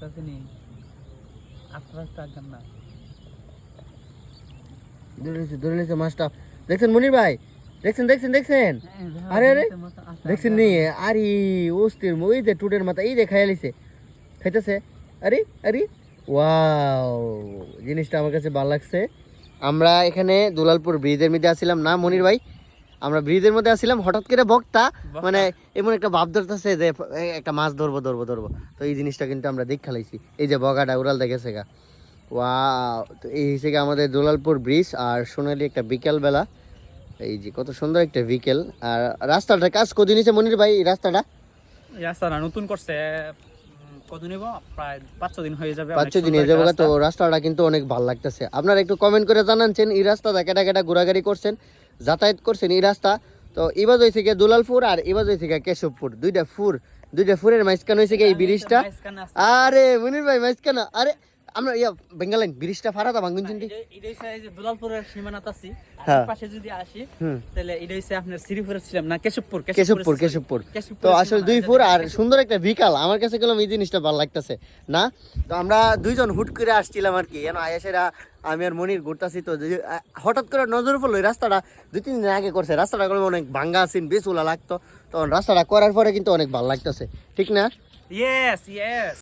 আছে নি আপনারা একটা না ধরে নিয়েছে মাছটা। দেখছেন মনির ভাই, দেখছেন আরে আরে দেখছেন নি? আরে অস্থির ওই যে টুটের মাথা এই যে খাইয়ালিছে, খাইতেছে। আরে আরে ওয়াও, জিনিসটা আমার কাছে ভালো লাগছে। আমরা এখানে দুলালপুর ব্রিজের মধ্যে আসছিলাম না মনির ভাই, আমরা ব্রিজের মধ্যে আসছিলাম, হঠাৎ করে বক্তা মানে এমন একটা ভাব ধরতেছে যে একটা মাছ ধরবো। তো এই জিনিসটা কিন্তু আমরা দেখ খেলাইছি, এই যে বগাটা উড়াল দেখেছে গা। ওয়াও, তো এই হিসেবে আমাদের দুলালপুর ব্রিজ আর সোনালি একটা বিকেল বেলা। এই যে কত সুন্দর একটা বিকেল। আর রাস্তাটা কাজ কদিন হয়েছে মনির ভাই? এই রাস্তাটা নতুন করছে, কতদিন হইব? প্রায় 5-6 দিন হয়ে যাবে। 5-6 দিন হয়ে যাবে। তো রাস্তাটা কিন্তু অনেক ভালো লাগতেছে। আপনারা একটু কমেন্ট করে জানাচ্ছেন এই রাস্তাটা কেটা কেটা ঘোরাঘুরি করছেন, যাতায়াত করছেন এই রাস্তা। তো এবার হয়েছে গিয়ে দুলালপুর আর এবার হয়েছে গিয়ে কেশবপুর, দুইটা ফুরের মাঝখানে হয়েছে গিয়ে এই ব্রিজটা। আরে মনির ভাই মাঝখানে, আরে আমরা বেঙ্গালাইন ব্রিজটা ফারাতা ভাঙ্গুন চিন্তি দুলালপুরের সীমানাত আছি, হ্যাঁ। পাশে যদি আসি তাহলে এটা হচ্ছে আপনার শ্রীপুরে ছিলাম না, কেশবপুর। তো আসলে 2 ফুর আর সুন্দর একটা বিকাল আমার কাছে গেলাম, এই জিনিসটা ভালো লাগতেছে না। তো আমরা দুইজন হুট করে আসছিলাম আর কি, আয়েশেরা আমি আর মনির ঘুরতেছি। তো হঠাৎ করে নজর পড়লো এই রাস্তাটা 2-3 দিন আগে করছে। রাস্তাটা অনেক ভাঙ্গা আছেন, বেশ ওলা লাগতো, তখন রাস্তাটা করার পরে কিন্তু অনেক ভালো লাগতেছে, ঠিক না? Yes yes.